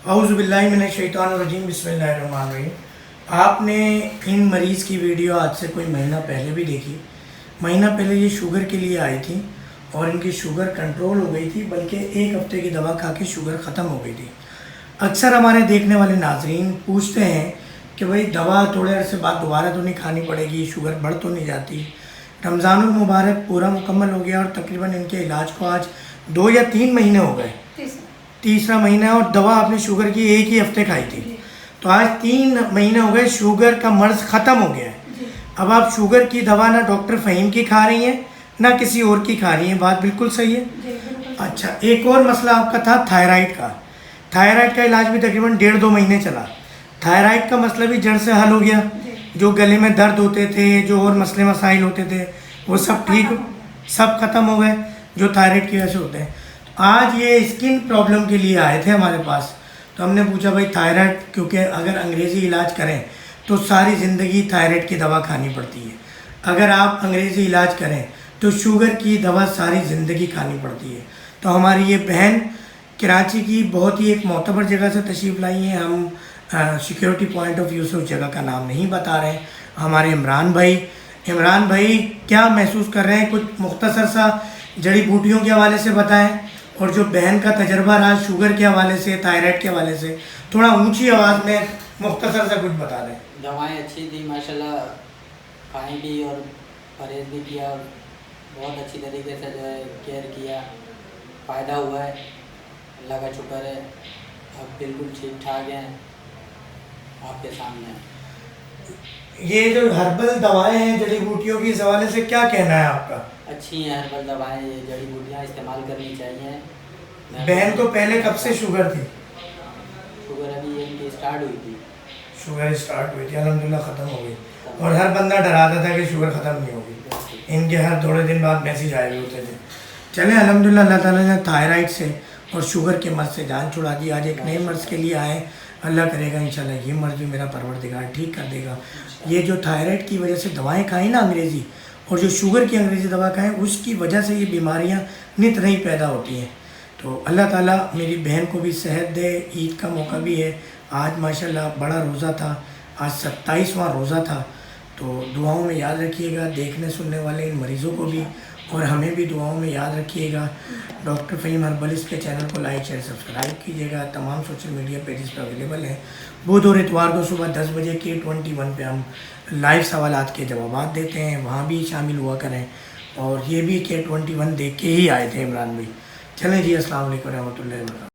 औज़ुबिल्लाहिमिनश्शैतानिर्रजीम बिस्मिल्लाहिर्रहमानिर्रहीम। आपने इन मरीज़ की वीडियो आज से कोई महीना पहले भी देखी। महीना पहले ये शुगर के लिए आई थी और इनकी शुगर कंट्रोल हो गई थी, बल्कि एक हफ़्ते की दवा खा के शुगर ख़त्म हो गई थी। अक्सर हमारे देखने वाले नाज़रीन पूछते हैं कि भाई दवा थोड़े अरसे बाद दोबारा तो नहीं खानी पड़ेगी, शुगर बढ़ तो नहीं जाती। रमज़ानुल मुबारक पूरा मुकम्मल हो गया और तकरीबन इनके इलाज को आज 2 या 3 महीने हो गए, तीसरा महीना है और दवा आपने शुगर की एक ही हफ्ते खाई थी। तो आज 3 महीने हो गए, शुगर का मर्ज़ ख़त्म हो गया है। अब आप शुगर की दवा ना डॉक्टर फ़हीम की खा रही हैं ना किसी और की खा रही हैं, बात बिल्कुल सही है। अच्छा, एक और मसला आपका था थायराइड का। थायराइड का इलाज भी तकरीबन 1.5-2 महीने चला। थायराइड का मसला भी जड़ से हल हो गया। जो गले में दर्द होते थे, जो और मसले मसाइल होते थे, वो सब ठीक, सब ख़त्म हो गए जो थायराइड की वजह से होते हैं। आज ये स्किन प्रॉब्लम के लिए आए थे हमारे पास, तो हमने पूछा भाई थायराइड, क्योंकि अगर अंग्रेज़ी इलाज करें तो सारी ज़िंदगी थायराइड की दवा खानी पड़ती है। अगर आप अंग्रेज़ी इलाज करें तो शुगर की दवा सारी ज़िंदगी खानी पड़ती है। तो हमारी ये बहन कराची की बहुत ही एक मोतबर जगह से तशरीफ़ लाई हैं। हम सिक्योरिटी पॉइंट ऑफ व्यू से उस जगह का नाम नहीं बता रहे हैं। हमारे इमरान भाई क्या महसूस कर रहे हैं, कुछ मुख्तसर सा जड़ी बूटियों के हवाले से बताएं, और जो बहन का तजर्बा रहा शुगर के हवाले से, थायराइड के हवाले से, थोड़ा ऊंची आवाज़ में मुख्तसर से कुछ बता दें। दवाएं अच्छी थी माशाल्लाह, खाई भी और परहेज भी किया और बहुत अच्छी तरीके से जो है केयर किया, फ़ायदा हुआ है, अल्लाह का शुक्र है। अब बिल्कुल ठीक ठाक हैं, आपके सामने। ये जो हर्बल दवाएं हैं जड़ी बूटियों की, इस हवाले से क्या कहना है आपका? अच्छी हैं हर्बल दवाएं, ये जड़ी बूटियाँ इस्तेमाल करनी चाहिए। बहन को पहले कब से शुगर थी? शुगर अभी इनकी स्टार्ट हुई थी। शुगर स्टार्ट हुई थी, अल्हम्दुलिल्लाह ख़त्म हो गई। और हर बंदा डराता था कि शुगर ख़त्म नहीं होगी। इनके हर थोड़े दिन बाद मैसेज आए हुए होते थे। चलें, अल्हम्दुलिल्लाह अल्लाह ताला ने थायराइड से और शुगर के मर्ज़ से जान छुड़ा दी। आज एक नए मर्ज़ के लिए आए, अल्लाह करेगा इंशाल्लाह ये मर्ज़ भी मेरा परवरदिगार ठीक कर देगा। ये जो थायराइड की वजह से दवाएं खाई ना अंग्रेज़ी, और जो शुगर की अंग्रेज़ी दवा खाएं, उसकी वजह से ये बीमारियां नित नई पैदा होती हैं। तो अल्लाह ताला मेरी बहन को भी सेहत दे। ईद का मौका भी है, आज माशाल्लाह बड़ा रोज़ा था, आज 27वां रोज़ा था। तो दुआओं में याद रखिएगा, देखने सुनने वाले इन मरीज़ों को भी और हमें भी दुआओं में याद रखिएगा। डॉक्टर फ़हीम हर्बलिस्ट के चैनल को लाइक शेयर सब्सक्राइब कीजिएगा। तमाम सोशल मीडिया पेजेस पर अवेलेबल हैं। बुध और इतवार को सुबह 10 बजे K21 पे हम लाइव सवालात के जवाब देते हैं, वहाँ भी शामिल हुआ करें। और ये भी K21 देख के ही आए थे इमरान भाई। चलें जी, अस्सलाम वालेकुम रहमतुल्लाहि व बरकातहू।